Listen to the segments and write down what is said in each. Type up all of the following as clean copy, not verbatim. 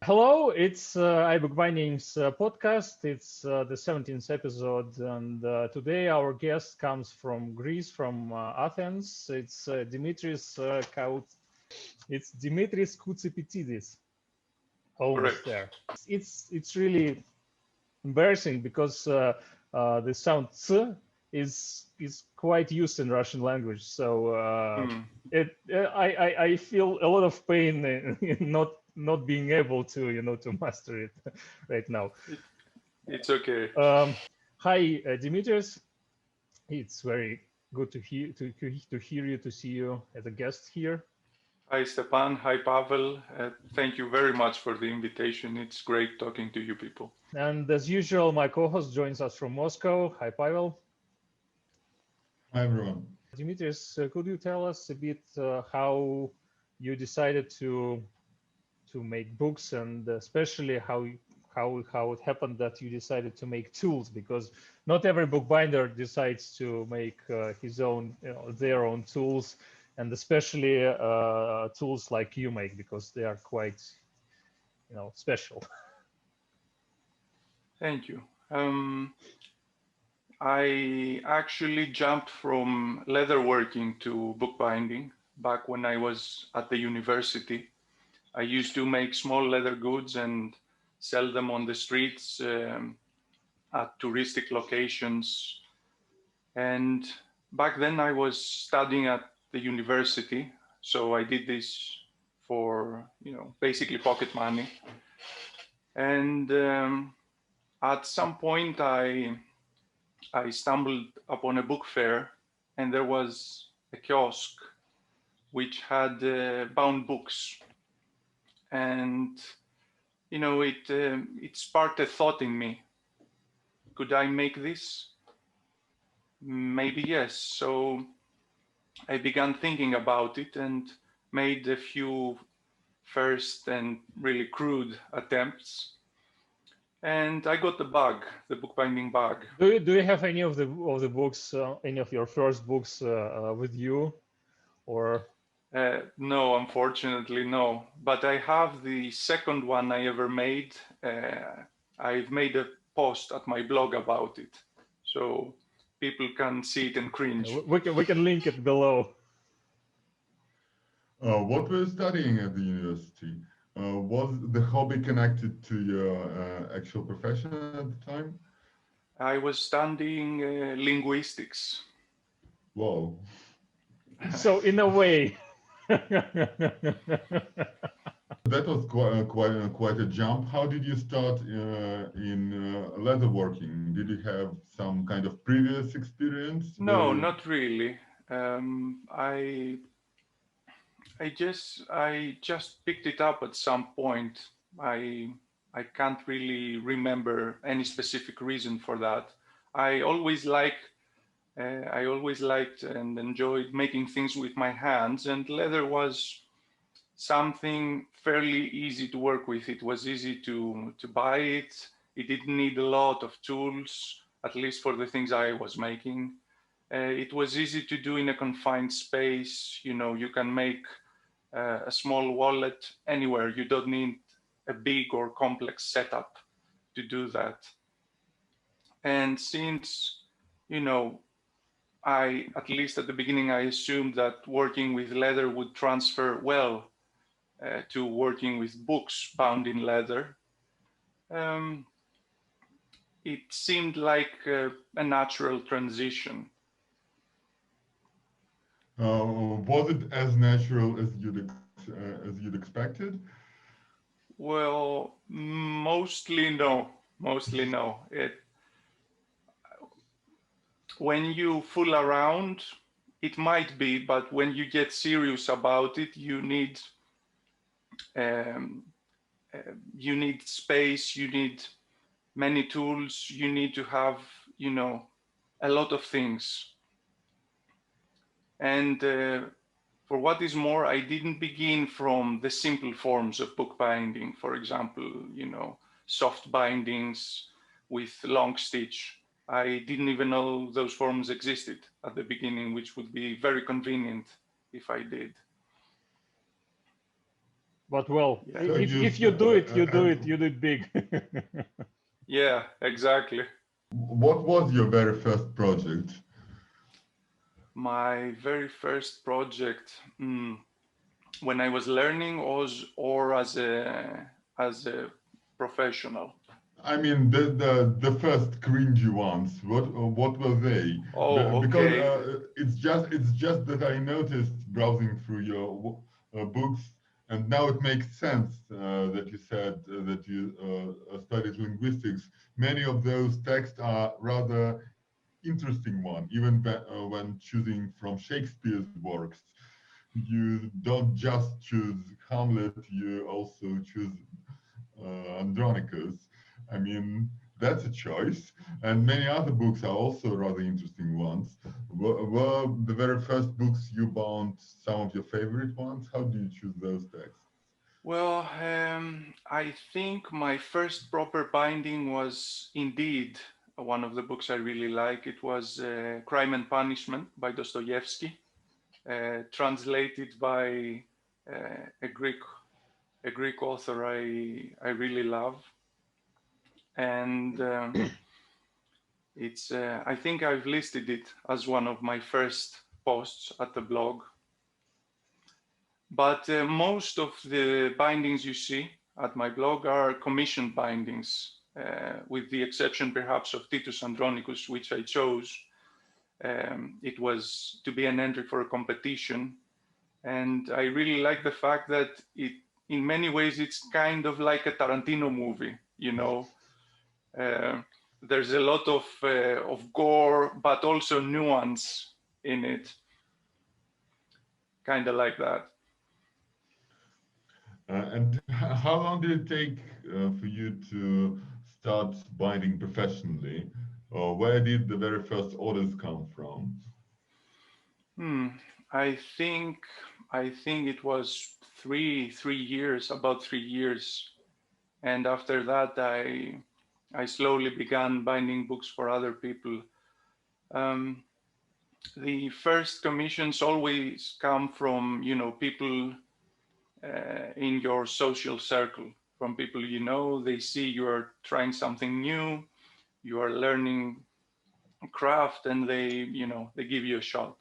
Hello, it's iBookBinding's podcast. It's the 17th episode, and today our guest comes from Greece, from Athens. It's Dimitris Koutsipetsidis. Almost Correct. there. It's really embarrassing because the sound "ts" is quite used in Russian language. So Hmm. I feel a lot of pain in not being able to to master it right now. It, it's okay. Um, Hi, Dimitris. It's very good to hear you, to see you as a guest here. Hi, Stepan. Hi, Pavel. Thank you very much for the invitation. It's great talking to you people. And as usual, my co-host joins us from Moscow. Hi, Pavel. Hi everyone. Dimitris, could you tell us a bit how you decided to make books, and especially how it happened that you decided to make tools? Because not every bookbinder decides to make his own, their own tools, and especially tools like you make, because they are quite, special. Thank you. I actually jumped from leatherworking to bookbinding back when I was at the university. I used to make small leather goods and sell them on the streets at touristic locations. And back then I was studying at the university, so I did this for, basically pocket money. And at some point I stumbled upon a book fair, and there was a kiosk which had bound books. And, it sparked a thought in me. Could I make this? Maybe yes. So I began thinking about it and made a few first and really crude attempts. And I got the bug, the bookbinding bug. Do you have any of the books, any of your first books with you, or? No, unfortunately, no. But I have the second one I ever made. I've made a post at my blog about it, so people can see it and cringe. We can link it below. What were you studying at the university? Was the hobby connected to your actual profession at the time? I was studying linguistics. Whoa. So in a way. That was quite a jump. How did you start in leatherworking? Did you have some kind of previous experience? No, not really. I just picked it up at some point. I can't really remember any specific reason for that. I always liked and enjoyed making things with my hands, and leather was something fairly easy to work with. It was easy to buy it. It didn't need a lot of tools, at least for the things I was making. It was easy to do in a confined space. You can make a small wallet anywhere. You don't need a big or complex setup to do that. And since, at least at the beginning, I assumed that working with leather would transfer well to working with books bound in leather, um, it seemed like a natural transition. Was it as natural as you'd expected? Well, mostly no. Mostly no. When you fool around, it might be, but when you get serious about it, um, you need space, you need many tools, you need to have, a lot of things. And for what is more, I didn't begin from the simple forms of bookbinding, for example, soft bindings with long stitch. I didn't even know those forms existed at the beginning, which would be very convenient if I did. But well, Yeah. So if you do it, you do it big. Yeah, exactly. What was your very first project? My very first project, when I was learning, or as a professional. I mean, the first cringy ones. What were they? Oh, Because okay. it's just that I noticed browsing through your books, and now it makes sense that you said that you studied linguistics. Many of those texts are rather interesting one, even when choosing from Shakespeare's works. You don't just choose Hamlet, you also choose Andronicus. I mean, that's a choice. And many other books are also rather interesting ones. Were the very first books you bound some of your favorite ones? How do you choose those texts? Well, I think my first proper binding was indeed one of the books I really like. It was Crime and Punishment by Dostoevsky, translated by a Greek author I really love, and it's I think I've listed it as one of my first posts at the blog. But most of the bindings you see at my blog are commissioned bindings, with the exception perhaps of Titus Andronicus, which I chose. It was to be an entry for a competition. And I really like the fact that in many ways, it's kind of like a Tarantino movie, you know. There's a lot of gore, but also nuance in it, kind of like that. And how long did it take for you to start binding professionally? Or where did the very first orders come from? I think it was about 3 years, and after that I slowly began binding books for other people. The first commissions always come from people in your social circle, from people they see you are trying something new, you are learning craft, and they give you a shot.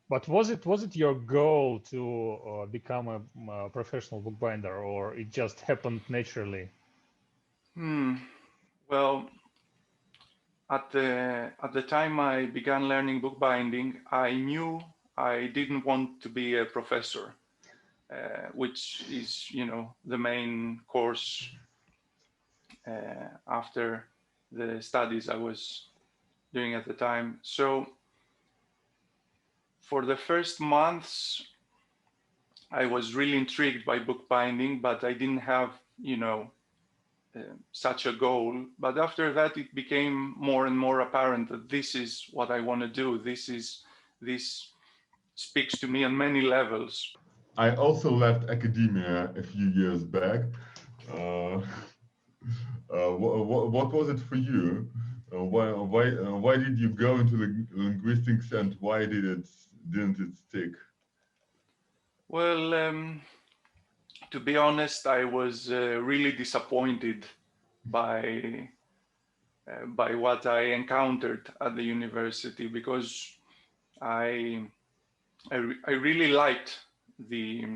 But was it your goal to become a professional bookbinder, or it just happened naturally? Well, at the time I began learning bookbinding, I knew I didn't want to be a professor, which is the main course after the studies I was doing at the time. So for the first months, I was really intrigued by bookbinding, but I didn't have such a goal. But after that, it became more and more apparent that this is what I want to do. This speaks to me on many levels. I also left academia a few years back. What was it for you? Why did you go into linguistics, and why didn't it stick? Well, to be honest, I was really disappointed by what I encountered at the university, because I really liked the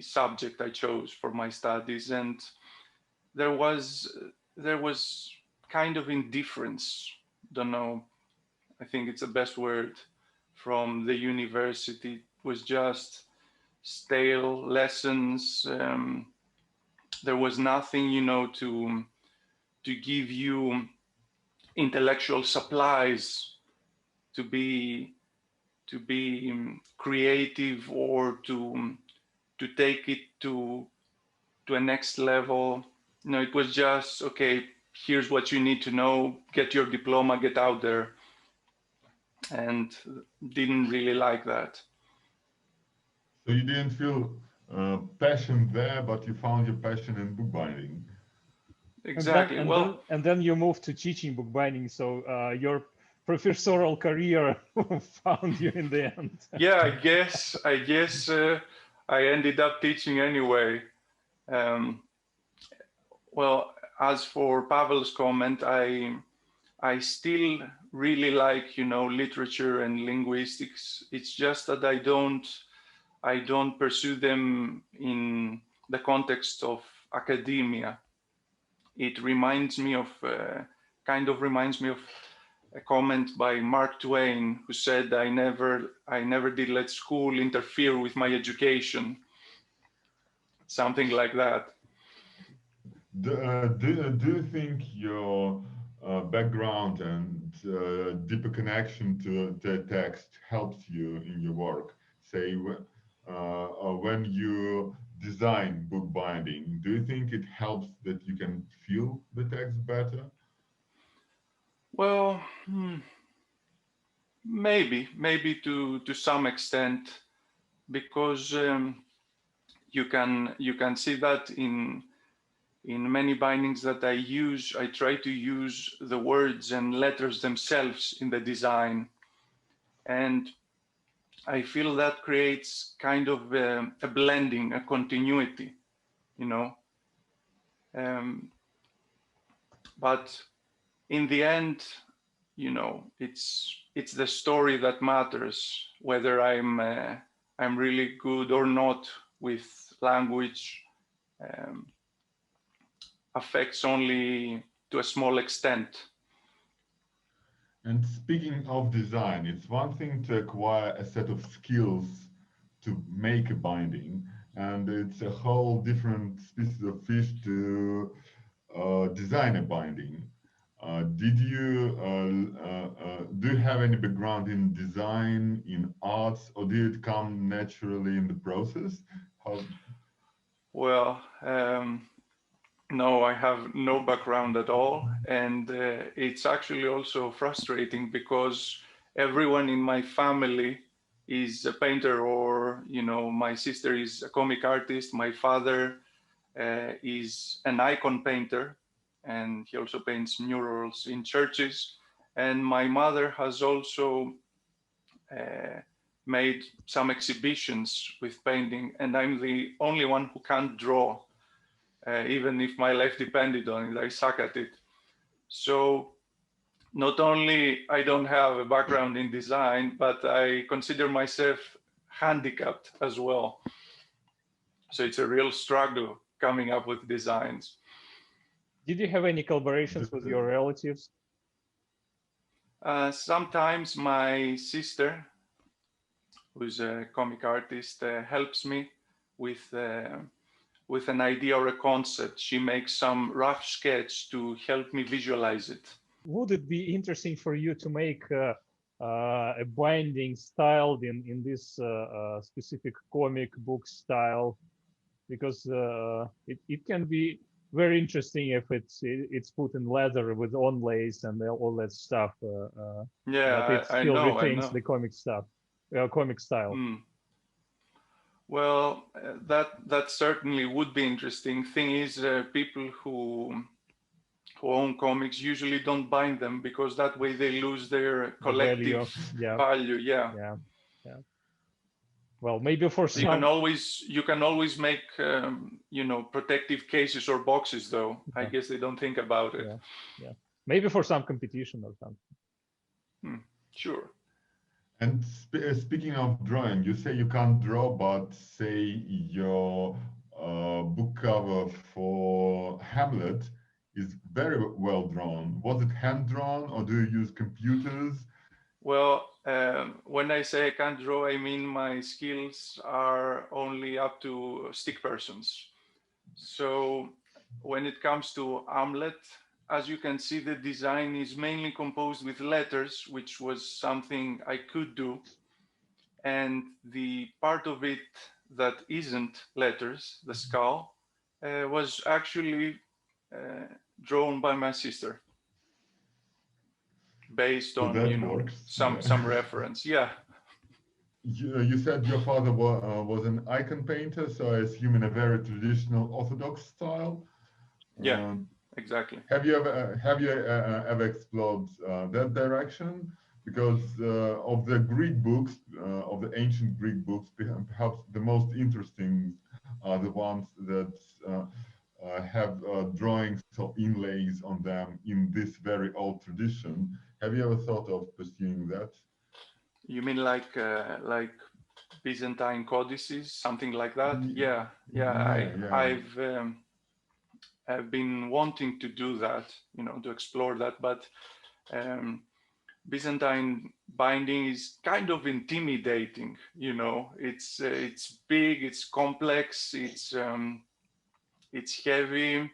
subject I chose for my studies, and there was kind of indifference. Don't know. I think it's the best word, from the university. It was just stale lessons. There was nothing, to give you intellectual supplies to be creative, or to take it to a next level. It was just, okay, here's what you need to know, get your diploma, get out there, and didn't really like that. So you didn't feel passion there, but you found your passion in bookbinding. Exactly. And then you moved to teaching bookbinding, so your professorial career found you in the end. Yeah, I guess I ended up teaching anyway. Well, as for Pavel's comment, I still really like, you know, literature and linguistics. It's just that I don't pursue them in the context of academia. It reminds me of, kind of reminds me of a comment by Mark Twain, who said, I never did let school interfere with my education. Something like that. Do you think your background and deeper connection to the text helps you in your work? Say, when you design bookbinding, do you think it helps that you can feel the text better? Well, maybe to some extent, because you can see that in many bindings that I use. I try to use the words and letters themselves in the design, and I feel that creates kind of a blending, a continuity, you know. But in the end, you know, it's the story that matters, whether I'm really good or not with language. Affects only to a small extent. And speaking of design, it's one thing to acquire a set of skills to make a binding, and it's a whole different species of fish to design a binding. Do you have any background in design, in arts, or did it come naturally in the process? Well, no, I have no background at all. And it's actually also frustrating because everyone in my family is a painter, or, you know, my sister is a comic artist. My father is an icon painter, and he also paints murals in churches. And my mother has also made some exhibitions with painting, and I'm the only one who can't draw. Even if my life depended on it, I suck at it. So not only I don't have a background in design, but I consider myself handicapped as well. So it's a real struggle coming up with designs. Did you have any collaborations with your relatives? Sometimes my sister, who's a comic artist, helps me with an idea or a concept. She makes some rough sketch to help me visualize it. Would it be interesting for you to make a binding styled in this specific comic book style? Because it can be very interesting if it's put in leather with onlays and all that stuff. Yeah, but it I still know. retains the comic stuff, comic style. Well, that certainly would be interesting. Thing is, people who own comics usually don't bind them because that way they lose their collective value. Yeah. Well, maybe for some. You can always make you know, protective cases or boxes, though. I guess they don't think about it. Yeah. Maybe for some competition or something. Sure. And speaking of drawing, you say you can't draw, but say your book cover for Hamlet is very well drawn. Was it hand drawn, or do you use computers? Well, when I say I can't draw, I mean my skills are only up to stick persons. So when it comes to Hamlet, as you can see, the design is mainly composed with letters, which was something I could do. And the part of it that isn't letters, the skull, was actually drawn by my sister, based on, you know, some reference. Yeah. You said your father was an icon painter, so I assume in a very traditional Orthodox style. Yeah, exactly. Have you ever explored that direction? because of the Greek books, of the ancient Greek books, perhaps the most interesting are the ones that have drawings or inlays on them in this very old tradition. Have you ever thought of pursuing that? You mean like Byzantine codices, something like that? Yeah, Yeah. I've been wanting to do that, to explore that, but Byzantine binding is kind of intimidating. It's big, it's complex, it's heavy.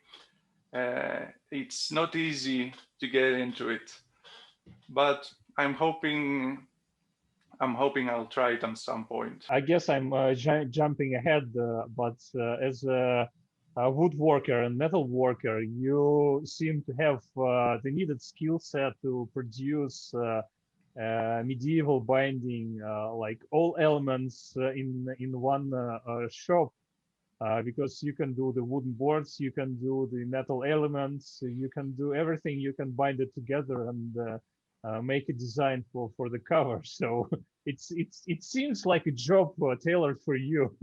It's not easy to get into it, but I'm hoping I'll try it at some point. I guess I'm jumping ahead, but as a woodworker and metal worker, you seem to have the needed skill set to produce medieval binding, like all elements in one shop. Because you can do the wooden boards, you can do the metal elements, you can do everything, you can bind it together and make a design for the cover. So it seems like a job tailored for you.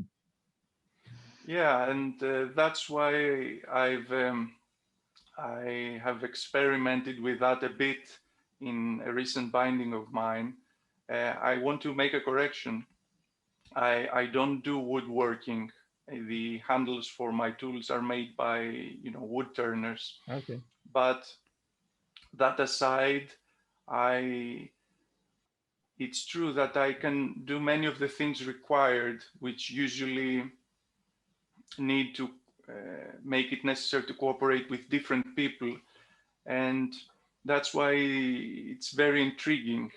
Yeah, and that's why I have experimented with that a bit in a recent binding of mine. I want to make a correction. I don't do woodworking. The handles for my tools are made by wood turners. Okay. But that aside, it's true that I can do many of the things required, which usually need to make it necessary to cooperate with different people. And that's why it's very intriguing.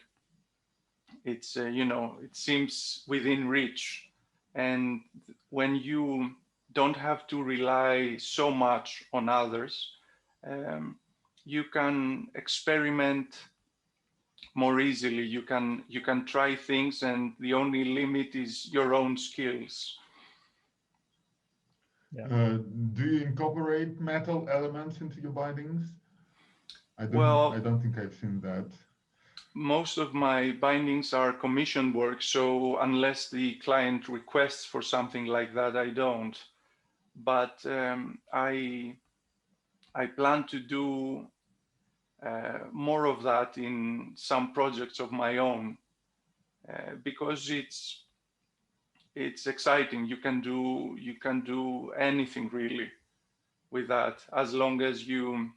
It's, it seems within reach. And when you don't have to rely so much on others, you can experiment more easily. You can try things, and the only limit is your own skills. Yeah. Do you incorporate metal elements into your bindings? I don't think I've seen that. Most of my bindings are commission work, so unless the client requests for something like that, I don't. But I plan to do more of that in some projects of my own, because it's exciting. You can do anything really with that, as long as you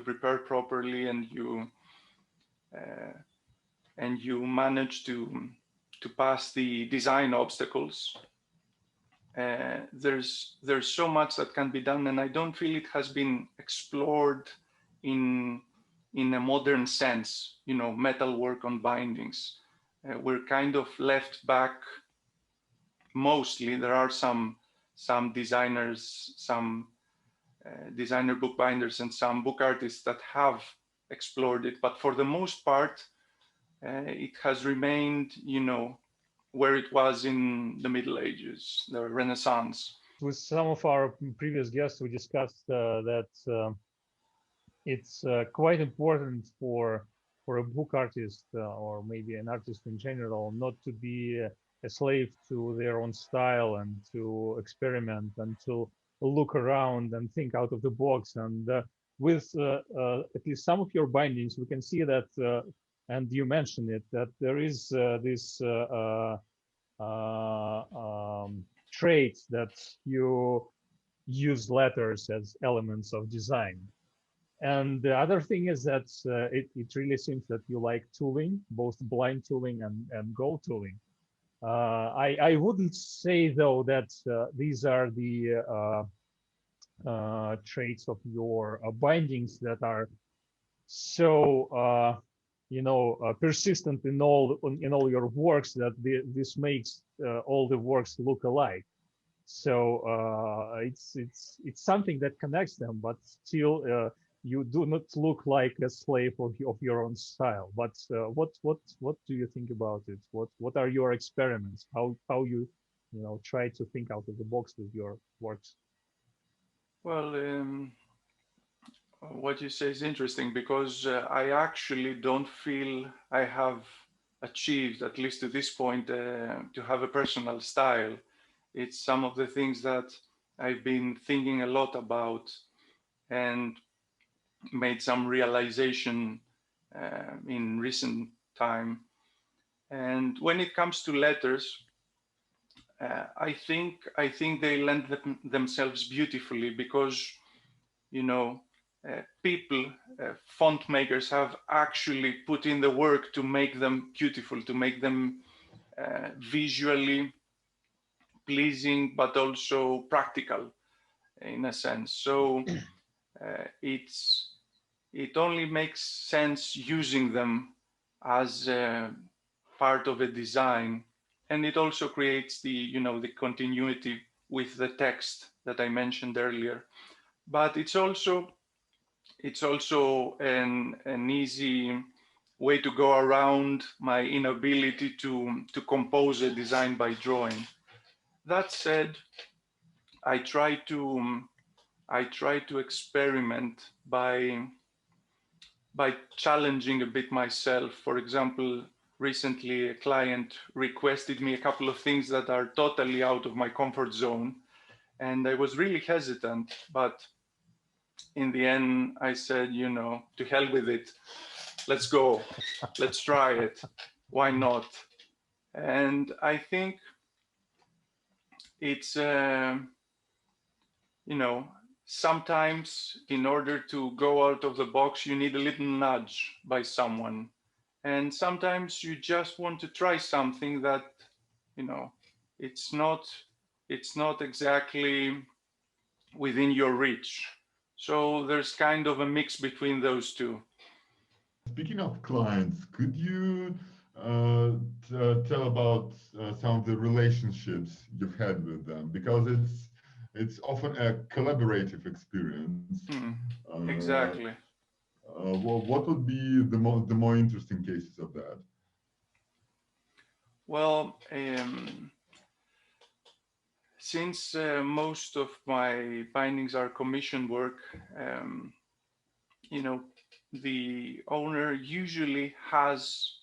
prepare properly and you manage to pass the design obstacles. There's so much that can be done, and I don't feel it has been explored in a modern sense. Metal work on bindings. We're kind of left back. Mostly, there are some designers, some designer bookbinders, and some book artists that have explored it, but for the most part, it has remained, where it was in the Middle Ages, the Renaissance. With some of our previous guests, we discussed that it's quite important for a book artist or maybe an artist in general not to be a slave to their own style and to experiment and to look around and think out of the box. And with at least some of your bindings, we can see that, and you mentioned it, that there is this trait that you use letters as elements of design. And the other thing is that it really seems that you like tooling, both blind tooling and gold tooling. I wouldn't say, though, that these are the traits of your bindings that are so persistent in all your works that this makes all the works look alike. So it's something that connects them, but still you do not look like a slave of your own style. But what do you think about it? What are your experiments? How you try to think out of the box with your works? Well, What you say is interesting because I actually don't feel I have achieved, at least to this point, to have a personal style. It's some of the things that I've been thinking a lot about and made some realization in recent time. And when it comes to letters, I think they lend themselves beautifully because, you know, people, font makers have actually put in the work to make them beautiful, to make them visually pleasing, but also practical in a sense. So it only makes sense using them as part of a design, and it also creates the, you know, the continuity with the text that I mentioned earlier. But it's also an easy way to go around my inability to compose a design by drawing. That said, I try to experiment by challenging a bit myself. For example, recently a client requested me a couple of things that are totally out of my comfort zone, and I was really hesitant, but in the end I said, you know, to hell with it, let's go, let's try it, why not? And I think it's you know, sometimes in order to go out of the box, you need a little nudge by someone. And sometimes you just want to try something that, you know, it's not exactly within your reach. So there's kind of a mix between those two. Speaking of clients, could you tell about some of the relationships you've had with them? Because it's often a collaborative experience. Exactly. What would be the more interesting cases of that? Well, since most of my bindings are commission work, you know, the owner usually has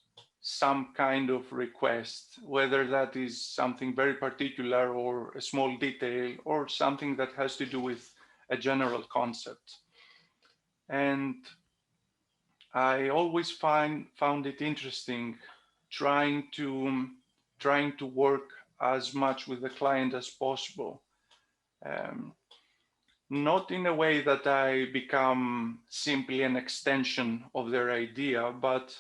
some kind of request, whether that is something very particular or a small detail or something that has to do with a general concept. And I always found it interesting trying to work as much with the client as possible. Not in a way that I become simply an extension of their idea, but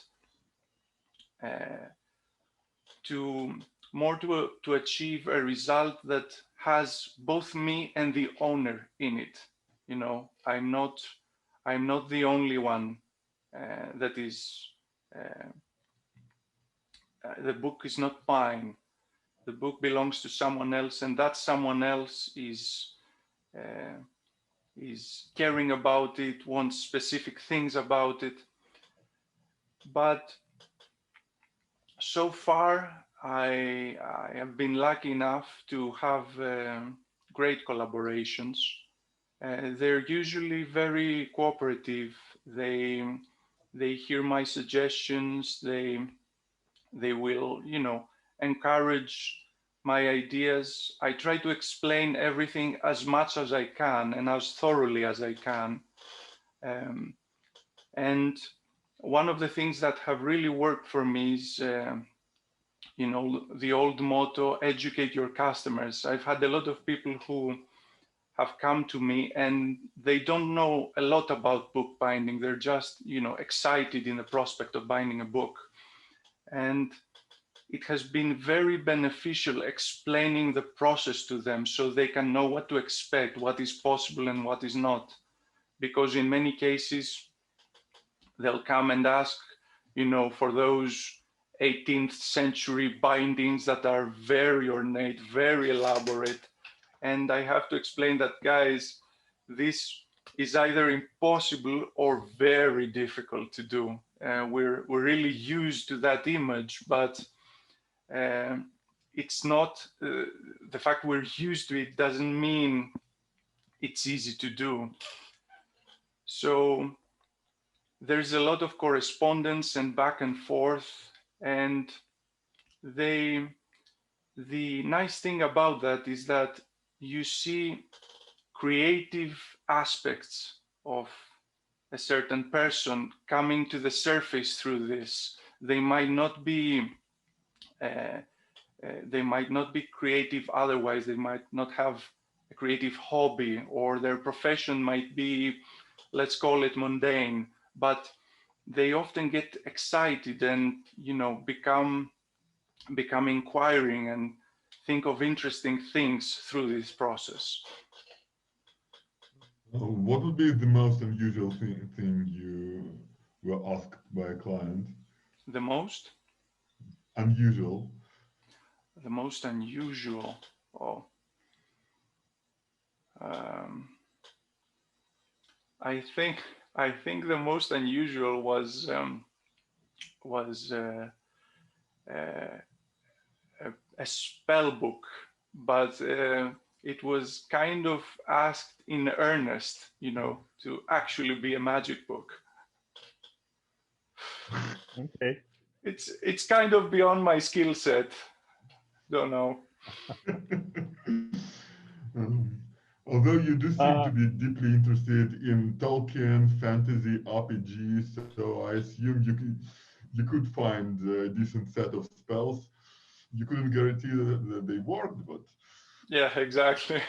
to achieve a result that has both me and the owner in it. You know, I'm not the only one that is. The book is not mine. The book belongs to someone else, and that someone else is caring about it, wants specific things about it. But so far, I have been lucky enough to have great collaborations. They're usually very cooperative. They hear my suggestions. They will, you know, encourage my ideas. I try to explain everything as much as I can and as thoroughly as I can. And one of the things that have really worked for me is, you know, the old motto, educate your customers. I've had a lot of people who have come to me and they don't know a lot about bookbinding. They're just, you know, excited in the prospect of binding a book. And it has been very beneficial explaining the process to them so they can know what to expect, what is possible and what is not. Because in many cases, they'll come and ask, you know, for those 18th century bindings that are very ornate, very elaborate. And I have to explain that, guys, this is either impossible or very difficult to do. We're really used to that image, but it's not, the fact we're used to it doesn't mean it's easy to do. So there's a lot of correspondence and back and forth, and the nice thing about that is that you see creative aspects of a certain person coming to the surface through this. They might not be creative otherwise. They might not have a creative hobby, or their profession might be, let's call it, mundane, but they often get excited and, you know, become inquiring and think of interesting things through this process. What would be the most unusual thing you were asked by a client? The most? Unusual. The most unusual. Oh. I think the most unusual was a spell book, but it was kind of asked in earnest, you know, to actually be a magic book. Okay. It's kind of beyond my skill set. Don't know. Although you do seem to be deeply interested in Tolkien, fantasy, RPGs, so I assume you could find a decent set of spells. You couldn't guarantee that they worked, but yeah, exactly.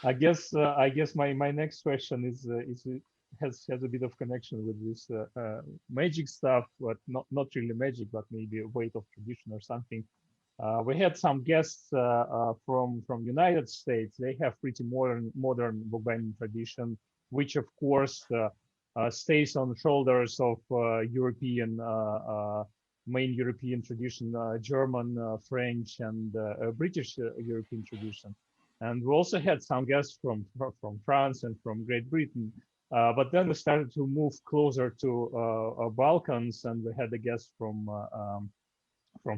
I guess my next question has a bit of connection with this magic stuff, but not really magic, but maybe a weight of tradition or something. We had some guests from United States. They have pretty modern bookbinding tradition, which of course stays on the shoulders of European main European tradition, German, French, and British European tradition. And we also had some guests from France and from Great Britain. But then we started to move closer to Balkans, and we had a guest from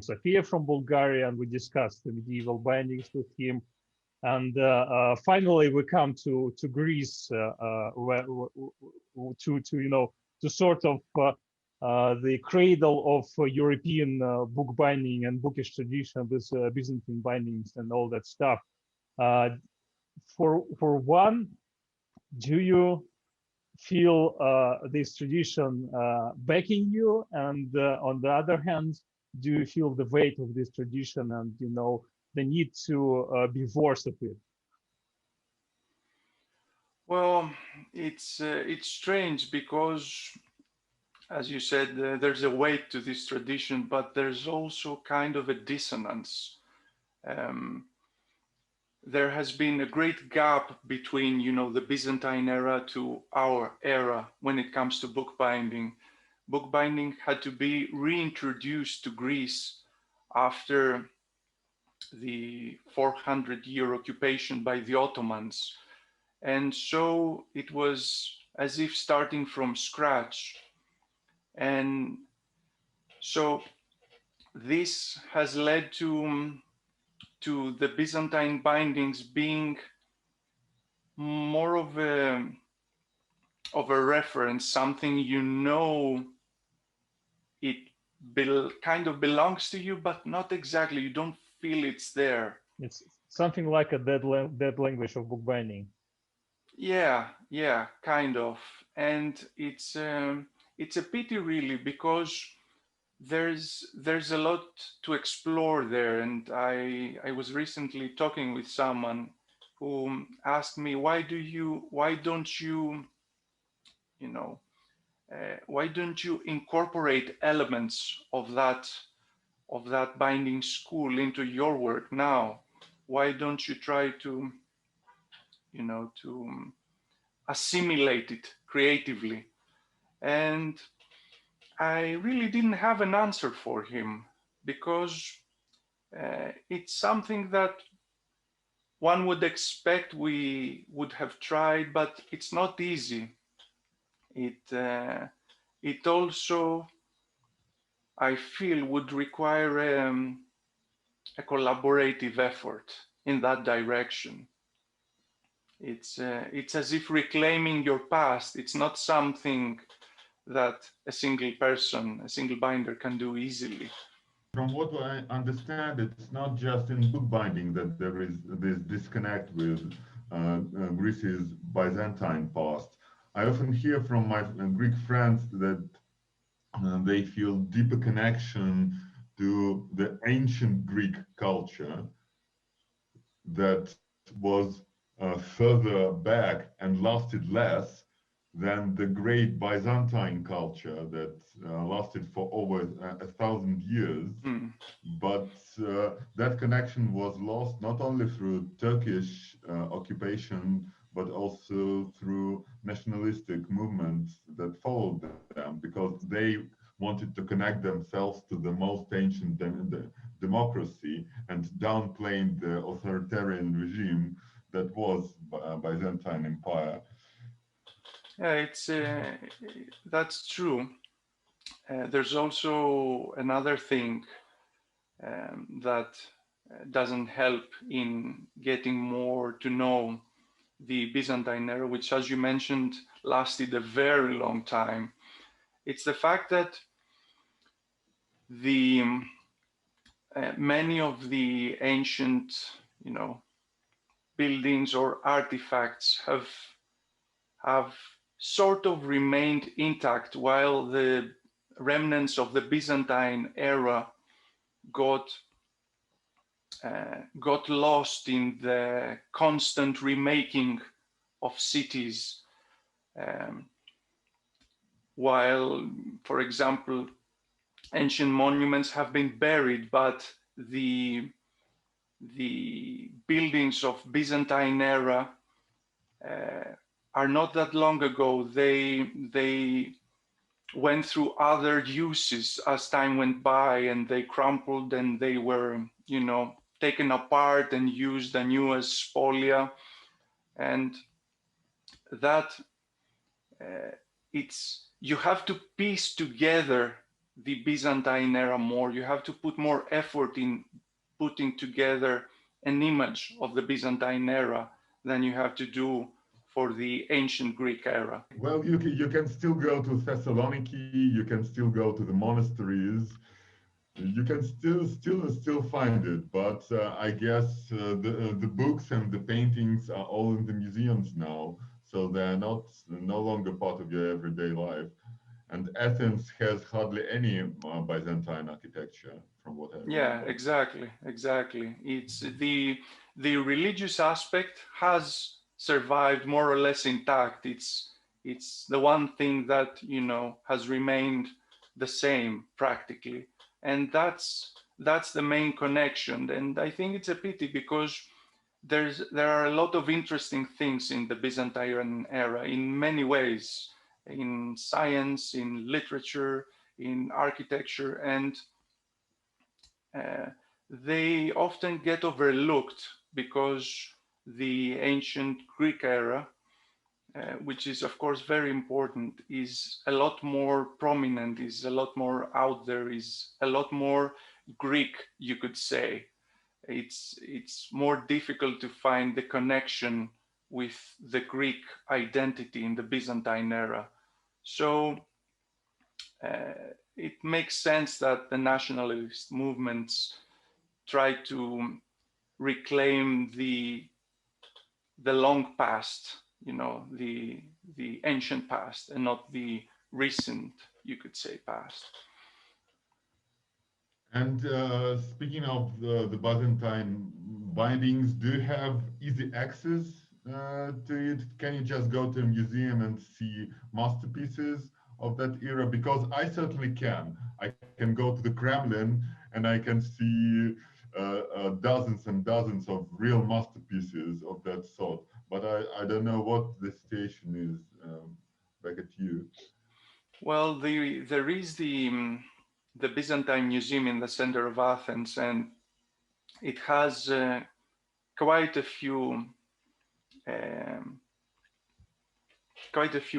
Sofia from Bulgaria, and we discussed the medieval bindings with him. And finally, we come to Greece, where, to sort of the cradle of European bookbinding and bookish tradition with Byzantine bindings and all that stuff. For one, do you feel this tradition backing you, and on the other hand, do you feel the weight of this tradition and the need to be forced of it? Well, it's strange because, as you said, there's a weight to this tradition, but there's also kind of a dissonance. There has been a great gap between, the Byzantine era to our era when it comes to bookbinding. Bookbinding had to be reintroduced to Greece after the 400-year occupation by the Ottomans. And so it was as if starting from scratch. And so this has led to the Byzantine bindings being more of a reference, something it kind of belongs to you, but not exactly. You don't feel it's there. It's something like a dead language of bookbinding. Yeah, kind of. And it's a pity, really, because there's a lot to explore there. And I was recently talking with someone who asked me, why don't you incorporate elements of that binding school into your work now? Why don't you try to assimilate it creatively? And I really didn't have an answer for him, because it's something that one would expect we would have tried, but it's not easy. It also, I feel, would require a collaborative effort in that direction. It's as if reclaiming your past. It's not something that a single person, a single binder can do easily. From what I understand, it's not just in bookbinding that there is this disconnect with Greece's Byzantine past. I often hear from my Greek friends that they feel deeper connection to the ancient Greek culture that was further back and lasted less than the great Byzantine culture that lasted for over 1,000 years. Mm. But that connection was lost not only through Turkish occupation, but also through nationalistic movements that followed them, because they wanted to connect themselves to the most ancient democracy and downplaying the authoritarian regime that was Byzantine Empire. Yeah, that's true. There's also another thing that doesn't help in getting more to know the Byzantine era, which, as you mentioned, lasted a very long time. It's the fact that many of the ancient, buildings or artifacts have sort of remained intact, while the remnants of the Byzantine era got lost in the constant remaking of cities. While, for example, ancient monuments have been buried, but the buildings of Byzantine era are not that long ago. They went through other uses as time went by, and they crumpled and they were, taken apart and used anew as spolia. And that you have to piece together the Byzantine era more. You have to put more effort in putting together an image of the Byzantine era than you have to do for the ancient Greek era. Well, you can still go to Thessaloniki, you can still go to the monasteries, you can still find it, but I guess the books and the paintings are all in the museums now, so they're no longer part of your everyday life. And Athens has hardly any Byzantine architecture, from what I remember. Yeah, exactly. It's the religious aspect has survived more or less intact. It's the one thing that has remained the same practically, and that's the main connection. And I think it's a pity, because there are a lot of interesting things in the Byzantine era in many ways, in science, in literature, in architecture, and they often get overlooked because the ancient Greek era, which is of course very important, is a lot more prominent, is a lot more out there, is a lot more Greek, you could say. It's more difficult to find the connection with the Greek identity in the Byzantine era. So it makes sense that the nationalist movements try to reclaim the long past, the ancient past, and not the recent, you could say, past. And speaking of the Byzantine bindings, do you have easy access to it? Can you just go to a museum and see masterpieces of that era? Because I certainly can. I can go to the Kremlin and I can see dozens and dozens of real masterpieces of that sort. But I don't know what the situation is back at you. Well, there is the Byzantine Museum in the center of Athens, and it has quite a few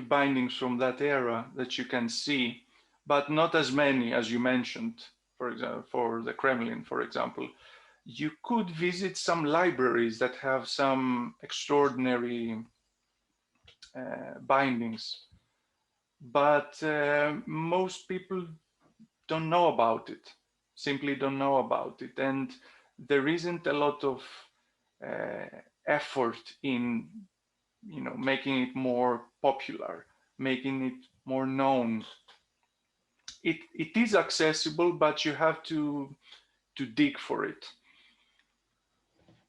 bindings from that era that you can see, but not as many as you mentioned, for example, for the Kremlin, for example. You could visit some libraries that have some extraordinary bindings, but most people don't know about it, simply don't know about it. And there isn't a lot of effort in, making it more popular, making it more known. It is accessible, but you have to dig for it.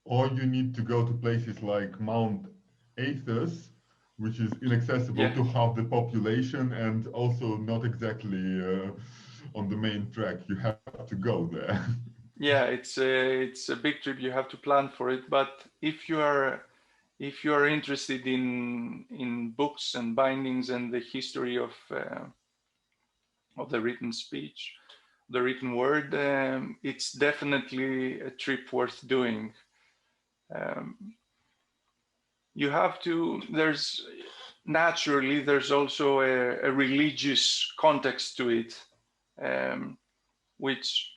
Or you need to go to places like Mount Athos, which is inaccessible to half the population and also not exactly on the main track. You have to go there. Yeah, it's a big trip. You have to plan for it. But if you are interested in books and bindings and the history of the written speech, the written word, it's definitely a trip worth doing. You have to. There's also a religious context to it, which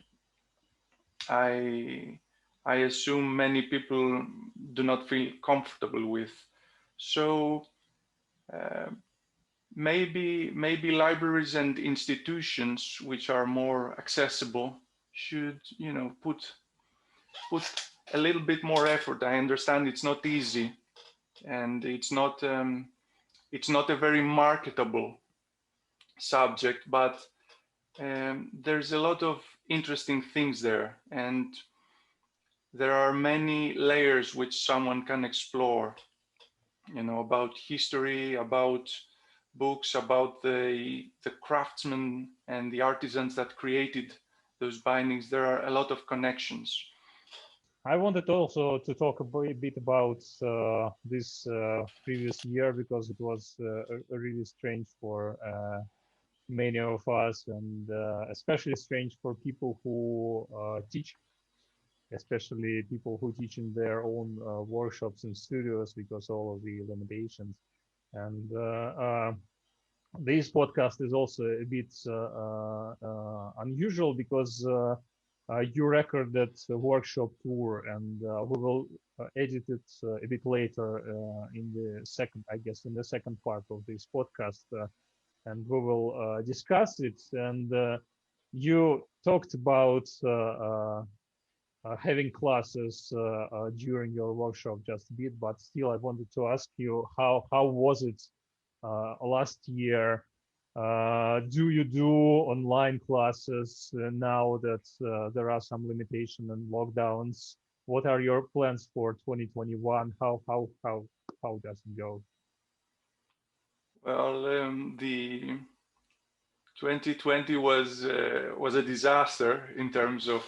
I assume many people do not feel comfortable with. So maybe libraries and institutions which are more accessible should, put a little bit more effort. I understand it's not easy, and it's not a very marketable subject, but there's a lot of interesting things there, and there are many layers which someone can explore, about history, about books, about the craftsmen and the artisans that created those bindings. There are a lot of connections. I wanted also to talk a bit about this previous year, because it was really strange for many of us, and especially strange for people who teach, especially people who teach in their own workshops and studios, because all of the limitations. And this podcast is also a bit unusual, because you recorded a workshop tour, and we will edit it a bit later in the second part of this podcast, and we will discuss it. And you talked about having classes during your workshop just a bit, but still, I wanted to ask you, how was it last year? Do you do online classes now that there are some limitation and lockdowns? What are your plans for 2021? How does it go? Well, the 2020 was a disaster in terms of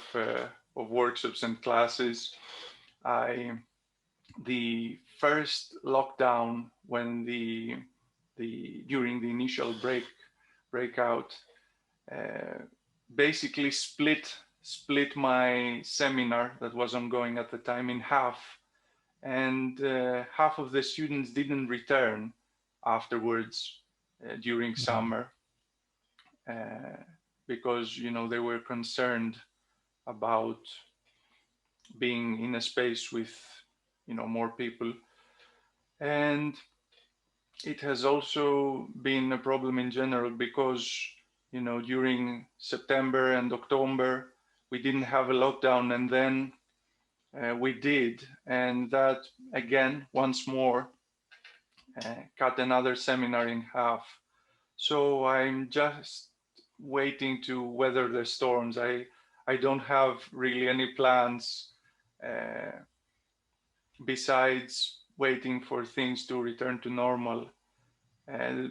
workshops and classes. The first lockdown, when during the initial breakout, basically split my seminar that was ongoing at the time in half, and half of the students didn't return afterwards during summer, because they were concerned about being in a space with more people. And it has also been a problem in general, because during September and October we didn't have a lockdown, and then we did, and that again once more cut another seminar in half. So I'm just waiting to weather the storms. I don't have really any plans besides waiting for things to return to normal.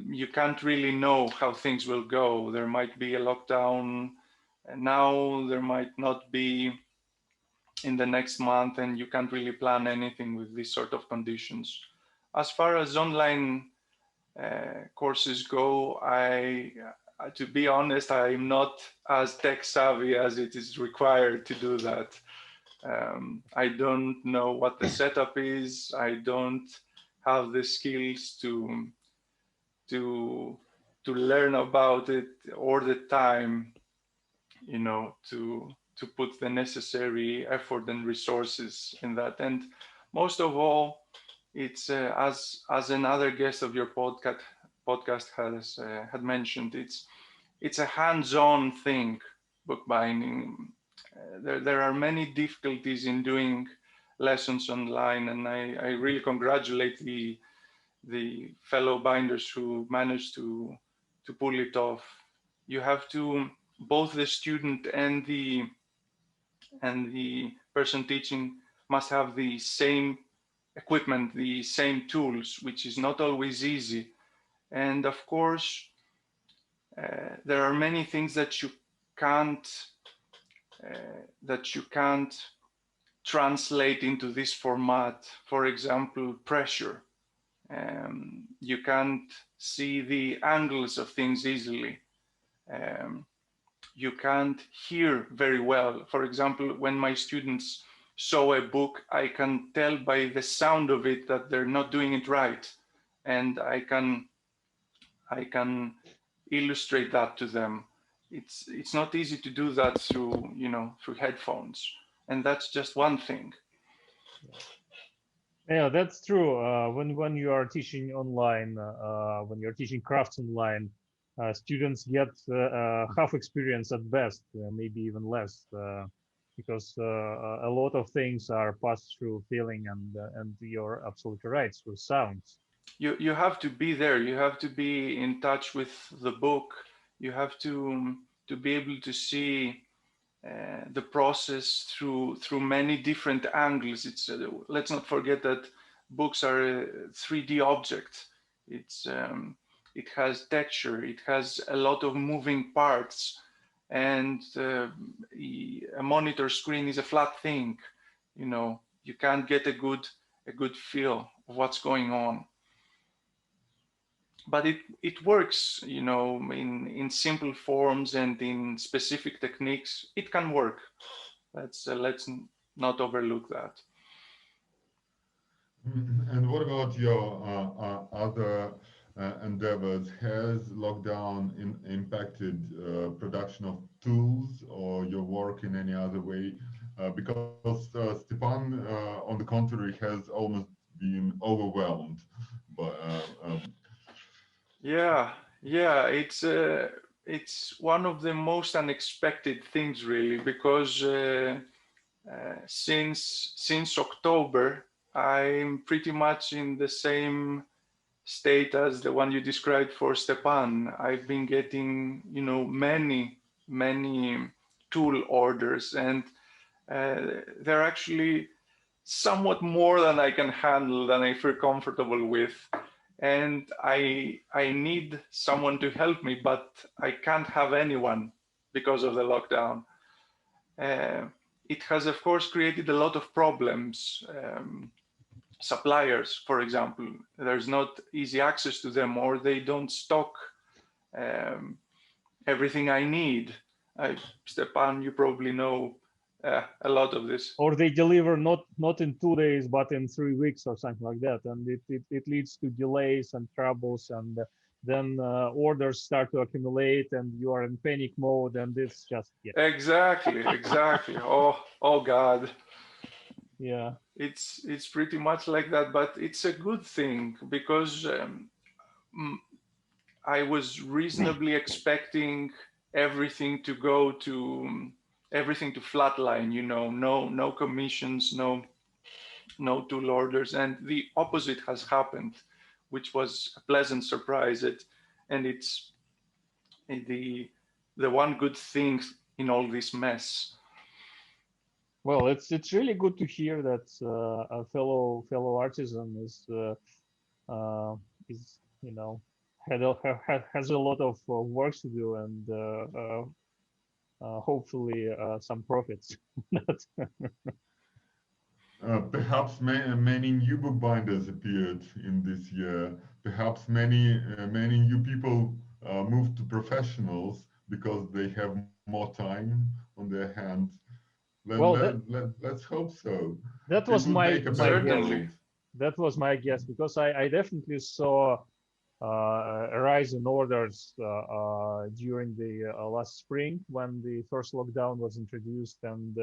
You can't really know how things will go. There might be a lockdown now, there might not be in the next month, and you can't really plan anything with these sort of conditions. As far as online courses go, to be honest, I'm not as tech savvy as it is required to do that. I don't know what the setup is. I don't have the skills to learn about it, or the time, to to put the necessary effort and resources in that. And most of all, it's as another guest of your podcast has had mentioned, it's a hands-on thing, bookbinding. There are many difficulties in doing lessons online, and I really congratulate the fellow binders who managed to pull it off. You have to, both the student and the person teaching must have the same equipment, the same tools, which is not always easy. And of course, there are many things that you can't translate into this format. For example, pressure. You can't see the angles of things easily. You can't hear very well. For example, when my students show a book, I can tell by the sound of it that they're not doing it right. And I can illustrate that to them. It's not easy to do that through, through headphones. And that's just one thing. Yeah, that's true. When you are teaching online, when you're teaching crafts online, students get half experience at best, maybe even less, because a lot of things are passed through feeling, and you're absolutely right, through sounds. You have to be there. You have to be in touch with the book. You have to be able to see the process through many different angles. It's let's not forget that books are a 3D object. It has texture. It has a lot of moving parts, and a monitor screen is a flat thing. You can't get a good feel of what's going on. But it works, in simple forms and in specific techniques. It can work. Let's not overlook that. And what about your other endeavors? Has lockdown impacted production of tools or your work in any other way? Because Stepan, on the contrary, has almost been overwhelmed by Yeah, it's one of the most unexpected things, really, because since October, I'm pretty much in the same state as the one you described for Stepan. I've been getting, many tool orders, and they're actually somewhat more than I can handle, than I feel comfortable with. And I need someone to help me, but I can't have anyone because of the lockdown. It has, of course, created a lot of problems. Suppliers, for example, there's not easy access to them, or they don't stock everything I need. Stepan, you probably know a lot of this. Or they deliver not in 2 days, but in 3 weeks or something like that, and it leads to delays and troubles, and then orders start to accumulate, and you are in panic mode, and it's just Exactly. Oh God. Yeah. It's pretty much like that, but it's a good thing, because I was reasonably expecting everything to go to flatline, no commissions, no tool orders, and the opposite has happened, which was a pleasant surprise. And it's the one good thing in all this mess. Well, it's really good to hear that a fellow artisan is has a lot of work to do, and hopefully some profits. Perhaps many new bookbinders appeared in this year. Perhaps many new people moved to professionals because they have more time on their hands. Let's hope so. That was my guess. That was my guess, because I definitely saw a rise in orders during the last spring when the first lockdown was introduced, and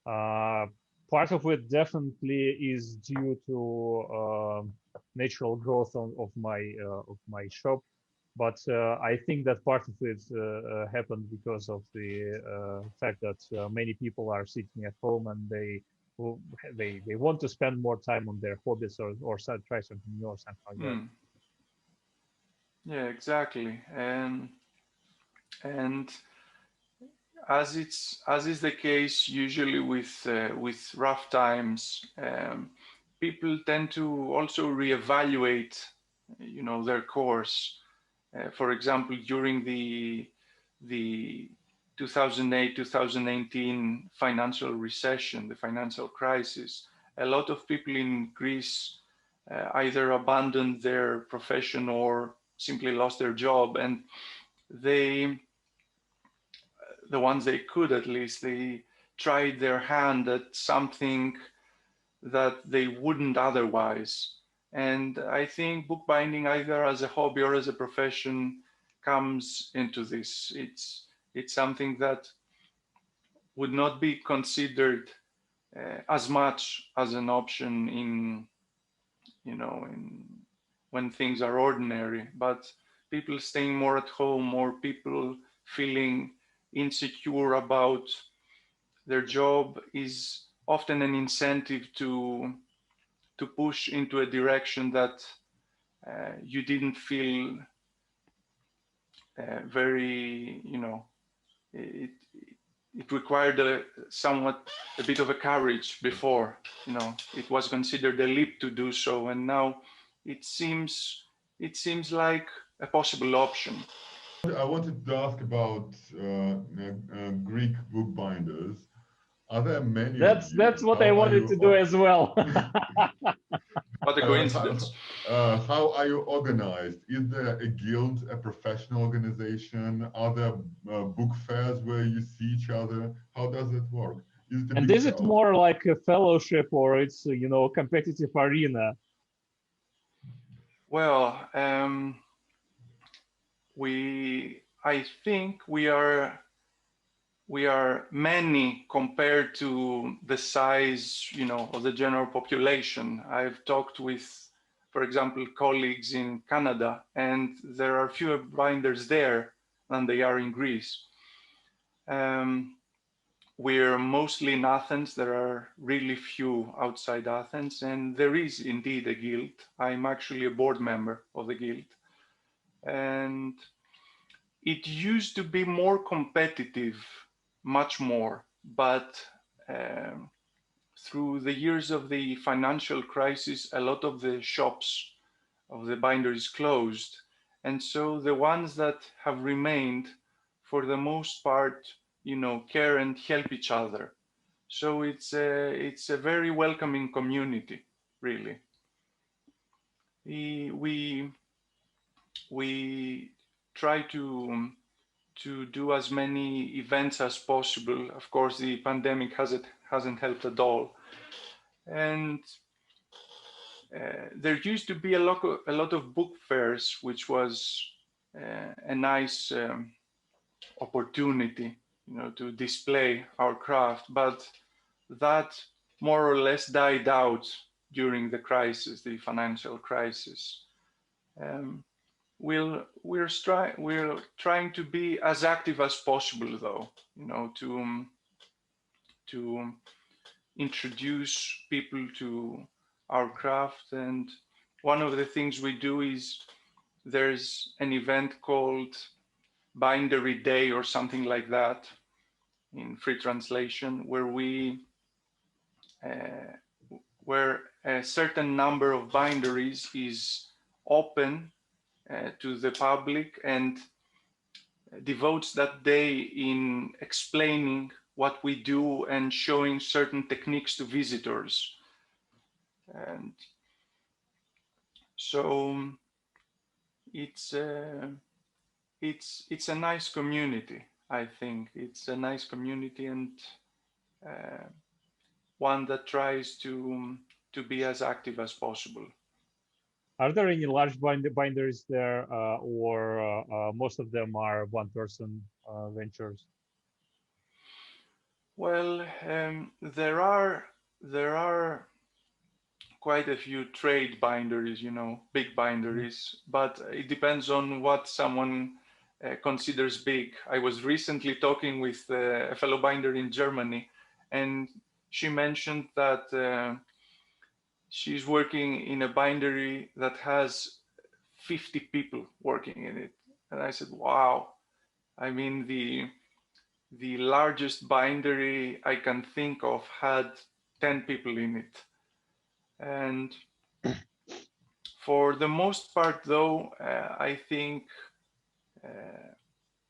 part of it definitely is due to natural growth of my shop, but I think that part of it happened because of the fact that many people are sitting at home and they want to spend more time on their hobbies or try something new or something like that. Yeah, exactly. And as is the case usually with rough times, people tend to also reevaluate, their course. For example, during the 2008-2019 financial recession, the financial crisis, a lot of people in Greece either abandoned their profession or simply lost their job, and the ones they could, at least, they tried their hand at something that they wouldn't otherwise. And I think bookbinding, either as a hobby or as a profession, comes into this. It's something that would not be considered as much as an option when things are ordinary, but people staying more at home, or people feeling insecure about their job, is often an incentive to push into a direction that you didn't feel very, it required a bit of a courage before. It was considered a leap to do so, and now it seems like a possible option. I wanted to ask about Greek bookbinders. Are there many of you? That's what I wanted to do as well. What a coincidence. How are you organized? Is there a guild, a professional organization? Are there book fairs where you see each other? How does it work? And is it more like a fellowship, or it's competitive arena? Well, I think we are many compared to the size, of the general population. I've talked with, for example, colleagues in Canada, and there are fewer binders there than they are in Greece. We're mostly in Athens. There are really few outside Athens, and there is indeed a guild. I'm actually a board member of the guild. And it used to be more competitive, much more, but through the years of the financial crisis, a lot of the shops of the binderies closed. And so the ones that have remained, for the most part, care and help each other. So it's a very welcoming community, really. We try to do as many events as possible. Of course, the pandemic hasn't helped at all. And there used to be a lot of book fairs, which was a nice opportunity, to display our craft. But that more or less died out during the crisis, the financial crisis. We're trying to be as active as possible, though, to introduce people to our craft. And one of the things we do is there's an event called Bindery Day or something like that, in free translation, where a certain number of binderies is open to the public, and devotes that day in explaining what we do and showing certain techniques to visitors. And so it's a nice community. I think it's a nice community, and one that tries to be as active as possible. Are there any large binders there, or most of them are one-person ventures? Well, there are quite a few trade binderies, you know, big binderies, but it depends on what someone considers big. I was recently talking with a fellow binder in Germany, and she mentioned that she's working in a bindery that has 50 people working in it. And I said, wow. I mean, the largest bindery I can think of had 10 people in it. And for the most part, though, I think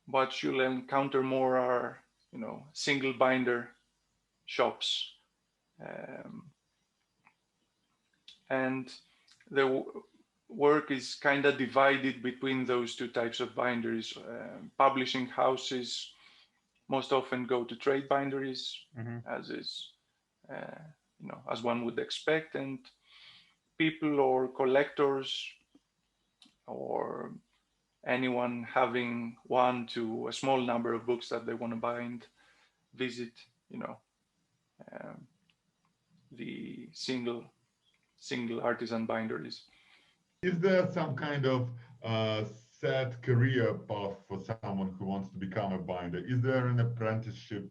what you'll encounter more are, you know, single binder shops. And the work is kind of divided between those two types of binderies. Publishing houses most often go to trade binderies, as is, you know, as one would expect, and people or collectors or anyone having one to a small number of books that they want to bind visit, you know, the single artisan binderies. Is there some kind of set career path for someone who wants to become a binder? Is there an apprenticeship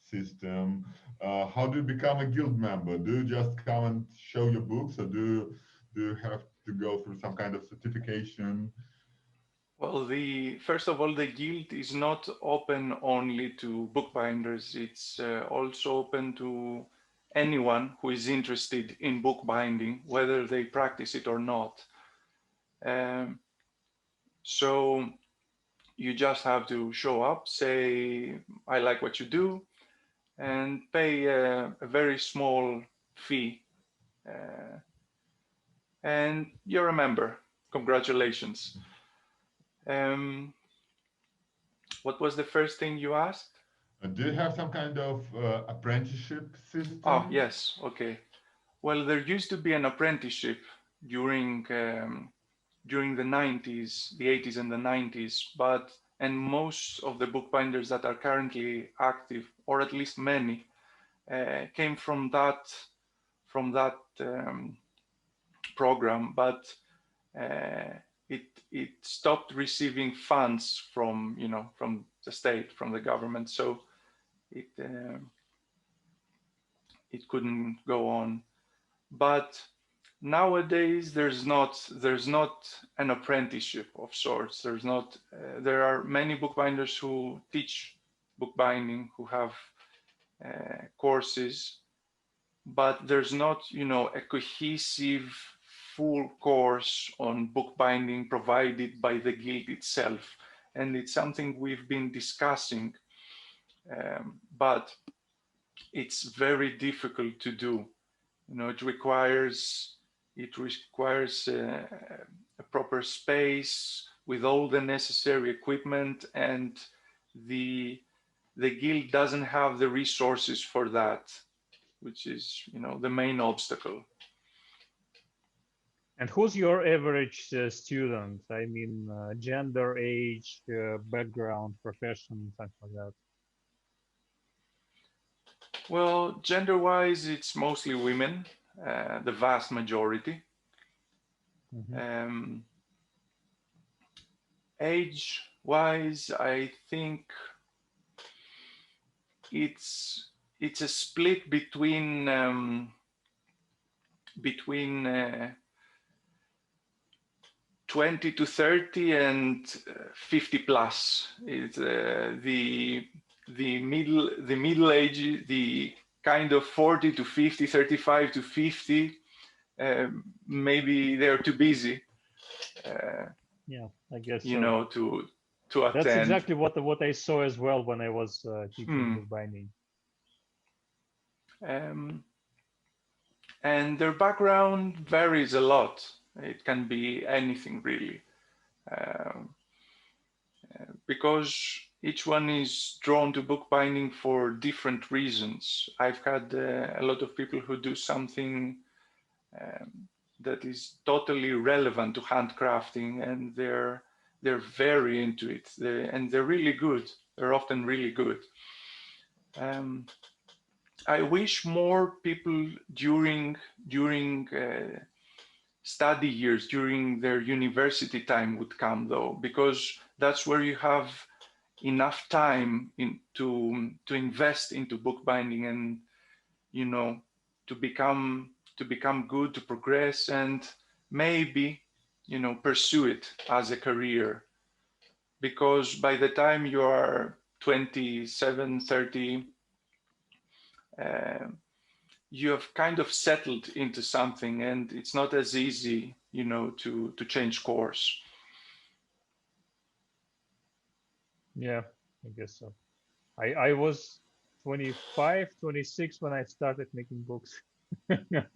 system? How do you become a guild member? Do you just come and show your books, or do you have to go through some kind of certification? Well, first of all, the guild is not open only to bookbinders. It's also open to anyone who is interested in bookbinding, whether they practice it or not. So you just have to show up, say, I like what you do, and pay a very small fee. And you're a member. Congratulations. What was the first thing you asked? Do you have some kind of apprenticeship system? Oh, yes. Okay. Well, there used to be an apprenticeship during the 90s, the 80s and the 90s, and most of the bookbinders that are currently active, or at least many, came from that program, but it stopped receiving funds from, you know, from the state, from the government, so it couldn't go on. But nowadays there's not an apprenticeship of sorts. There are many bookbinders who teach bookbinding, who have courses, but there's not, you know, a cohesive full course on bookbinding provided by the guild itself. And it's something we've been discussing, but it's very difficult to do. You know, it requires a proper space with all the necessary equipment, and the guild doesn't have the resources for that, which is, you know, the main obstacle. And who's your average student? I mean, gender, age, background, profession, something like that. Well, gender-wise, it's mostly women, the vast majority. Age-wise, I think it's a split between 20 to 30 and 50 plus. It's the middle age, the kind of 40 to 50, 35 to 50, maybe they're too busy. Yeah, I guess you so. know, to attend. That's exactly what I saw as well when I was teaching bookbinding. And their background varies a lot. It can be anything really, because each one is drawn to bookbinding for different reasons. I've had a lot of people who do something that is totally relevant to handcrafting, and they're very into it, and they're really good. They're often really good. I wish more people during study years, during their university time, would come, though, because that's where you have enough time to invest into bookbinding, and to become good, to progress, and maybe pursue it as a career. Because by the time you are 27, 30, you have kind of settled into something, and it's not as easy to change course. Yeah, I guess so. I was 25, 26 when I started making books. Yeah.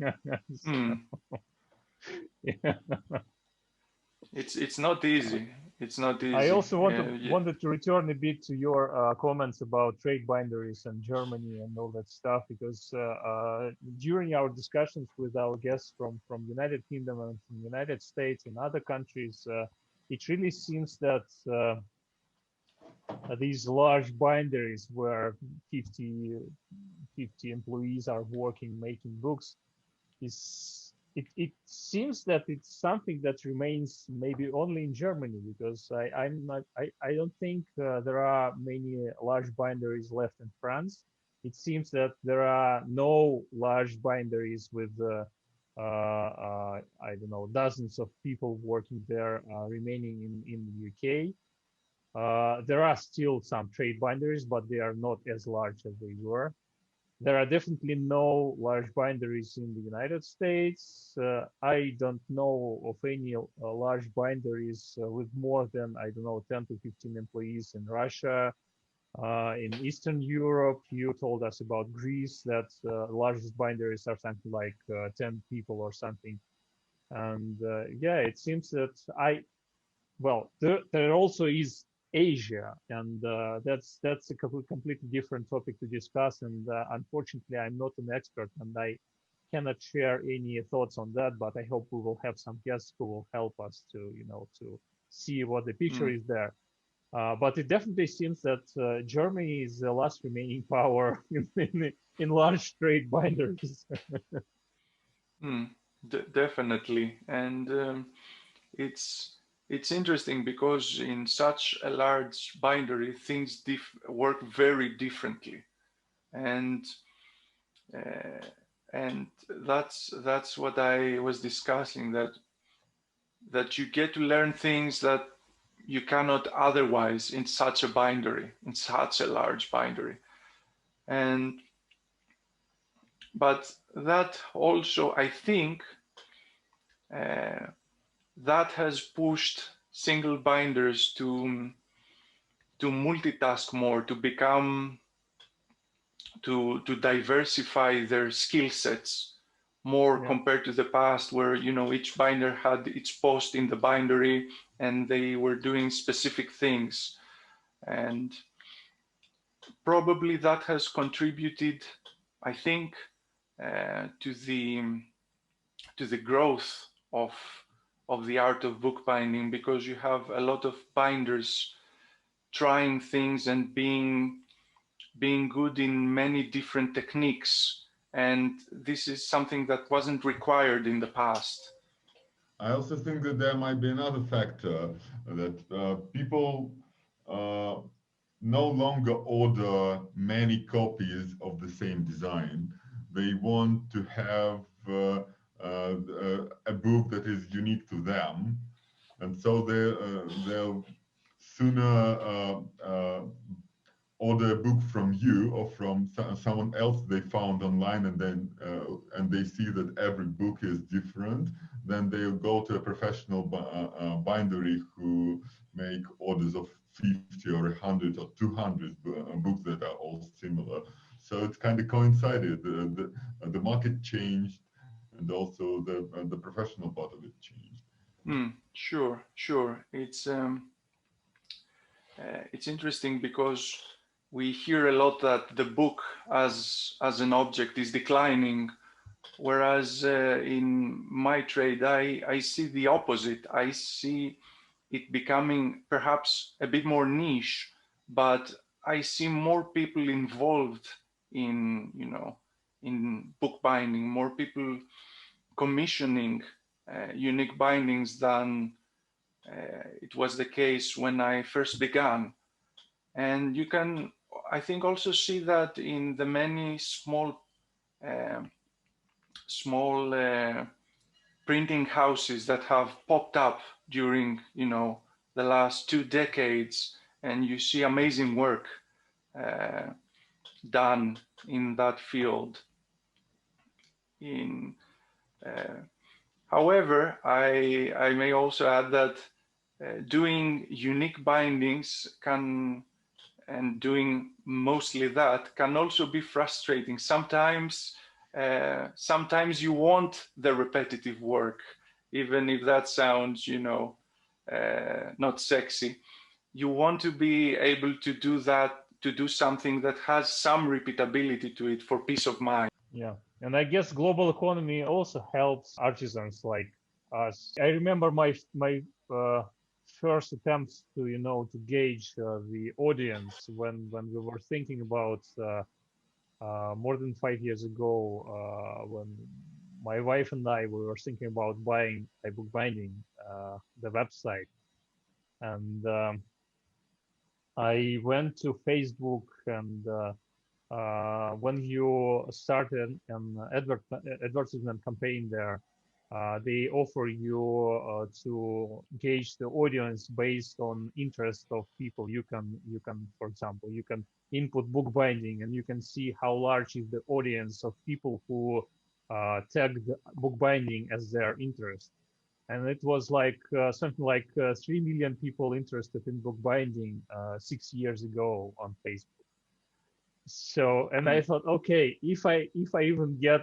It's not easy. It's not easy. I also wanted to return a bit to your comments about trade binderies and Germany and all that stuff, because during our discussions with our guests from United Kingdom and from United States and other countries, it really seems that these large binderies where 50 employees are working making books it seems that it's something that remains maybe only in Germany, because I don't think there are many large binderies left in France. It seems that there are no large binderies with I don't know, dozens of people working there remaining in the UK. There are still some trade binderies, but they are not as large as they were. There are definitely no large binderies in the United States. I don't know of any large binderies with more than, I don't know, 10 to 15 employees in Russia. In Eastern Europe, you told us about Greece, that largest binderies are something like 10 people or something. And yeah, it seems that there also is Asia, and that's a completely different topic to discuss. And unfortunately, I'm not an expert, and I cannot share any thoughts on that. But I hope we will have some guests who will help us to to see what the picture is there. But it definitely seems that Germany is the last remaining power in large trade binders. Definitely, and it's interesting because in such a large bindery, things work very differently, and that's what I was discussing, that you get to learn things that you cannot otherwise in such a bindery, in such a large bindery, but that also, I think, that has pushed single binders to multitask more, to diversify their skill sets more, compared to the past, where each binder had its post in the bindery and they were doing specific things. And probably that has contributed, I think, to the growth of the art of bookbinding, because you have a lot of binders trying things and being good in many different techniques, and this is something that wasn't required in the past. I also think that there might be another factor, that people no longer order many copies of the same design. They want to have a book that is unique to them, and so they'll sooner order a book from you or from someone else they found online, and then and they see that every book is different. Then they'll go to a professional bindery who make orders of 50 or 100 or 200 books that are all similar. So it's kind of coincided. The market changed, and also the professional part of it changed. Sure. It's interesting because we hear a lot that the book as an object is declining, Whereas in my trade, I see the opposite. I see it becoming perhaps a bit more niche, but I see more people involved in, in bookbinding, more people commissioning unique bindings than it was the case when I first began. And you can, I think, also see that in the many small printing houses that have popped up during, the last 2 decades, and you see amazing work done in that field. However, I may also add that doing unique bindings and doing mostly that can also be frustrating. Sometimes you want the repetitive work, even if that sounds, not sexy. You want to be able to do that, to do something that has some repeatability to it for peace of mind. Yeah, and I guess global economy also helps artisans like us. I remember my first attempts to to gauge the audience when we were thinking about more than 5 years ago, when my wife and I we were thinking about buying iBookBinding, the website, and I went to Facebook, and when you start an advertisement campaign there, they offer you to gauge the audience based on interest of people. You can, for example, you can input bookbinding, and you can see how large is the audience of people who tagged bookbinding as their interest. And it was like something like 3 million people interested in bookbinding 6 years ago on Facebook. So, and I thought, okay, if I even get,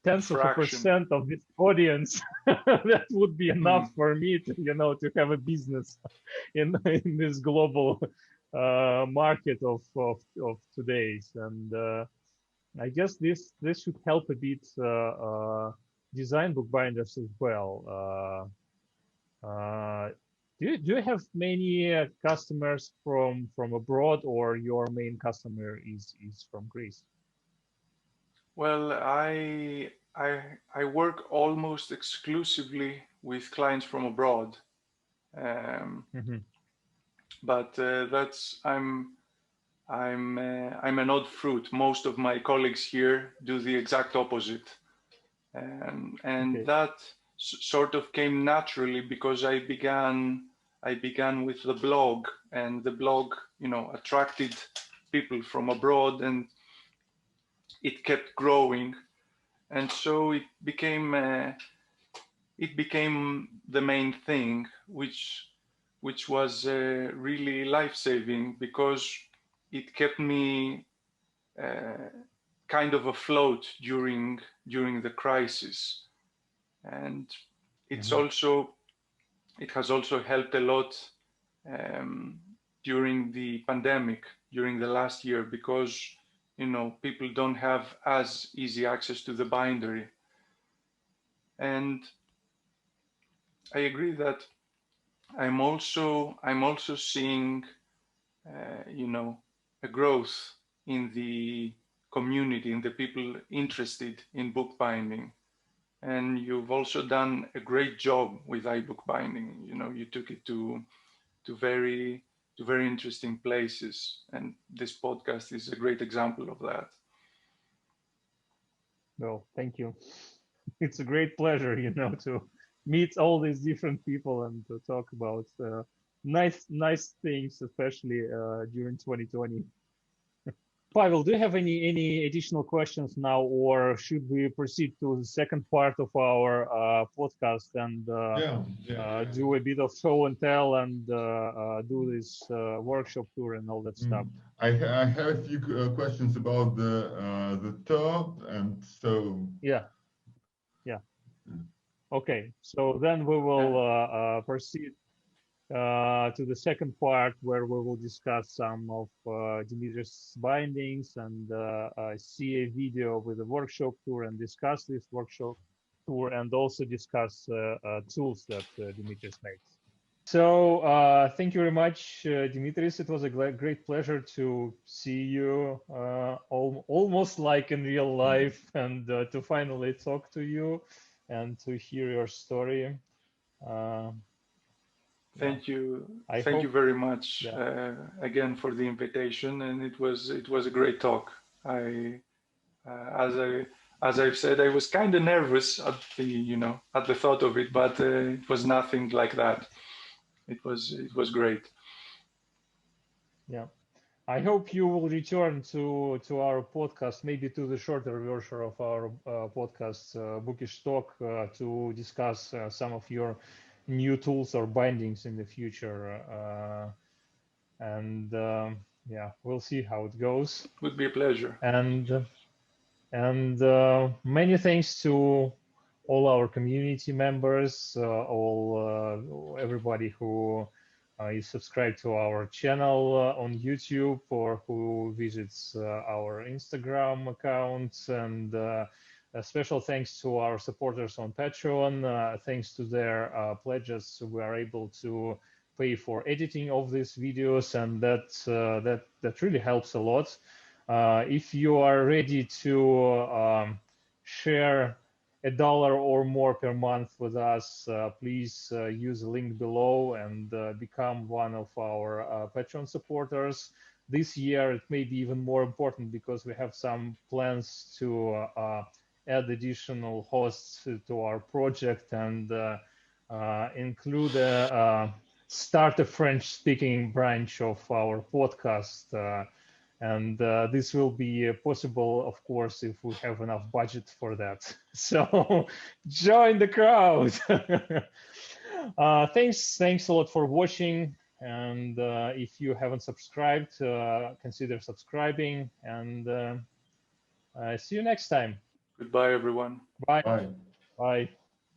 tenths of a percent of this audience, that would be enough for me to, to have a business in this global market of today's. And I guess this should help a bit design bookbinders as well. Do you have many customers from abroad, or your main customer is from Greece? Well, I work almost exclusively with clients from abroad, but that's I'm an odd fruit. Most of my colleagues here do the exact opposite, and Okay. that sort of came naturally because I began with the blog, and the blog, attracted people from abroad, and it kept growing, and so it became the main thing, which was really life-saving, because it kept me kind of afloat during the crisis, and it has also helped a lot during the pandemic, during the last year, because people don't have as easy access to the bindery. And I agree that I'm also seeing a growth in the community, in the people interested in bookbinding. And you've also done a great job with iBookBinding. You took it to very interesting places, and this podcast is a great example of that. Well, thank you. It's a great pleasure, to meet all these different people and to talk about nice things, especially during 2020. Pavel, do you have any additional questions now, or should we proceed to the second part of our podcast and do a bit of show and tell and do this workshop tour and all that stuff? I have a few questions about the tour, and so yeah. Okay, so then we will proceed. to the second part, where we will discuss some of Dimitris' bindings and see a video with a workshop tour and discuss this workshop tour, and also discuss tools that Dimitris makes. So thank you very much, Dimitris. It was a great pleasure to see you almost like in real life, and to finally talk to you and to hear your story. Thank you. I Thank you hope- very much yeah. again for the invitation, and it was a great talk. As I've said, I was kind of nervous at the thought of it, but it was nothing like that. It was great. Yeah. I hope you will return to our podcast, maybe to the shorter version of our podcast, Bookish Talk, to discuss some of your new tools or bindings in the future. Yeah, we'll see how it goes. It would be a pleasure. And many thanks to all our community members, everybody who is subscribed to our channel on YouTube, or who visits our Instagram accounts, and a special thanks to our supporters on Patreon. Thanks to their pledges, we are able to pay for editing of these videos, and that really helps a lot. If you are ready to share $1 or more per month with us, please use the link below and become one of our Patreon supporters. This year, it may be even more important because we have some plans to add additional hosts to our project and include start a French-speaking branch of our podcast. And this will be possible, of course, if we have enough budget for that. So join the crowd. Thanks a lot for watching. And if you haven't subscribed, consider subscribing. And see you next time. Goodbye, everyone. Bye. Bye. Bye.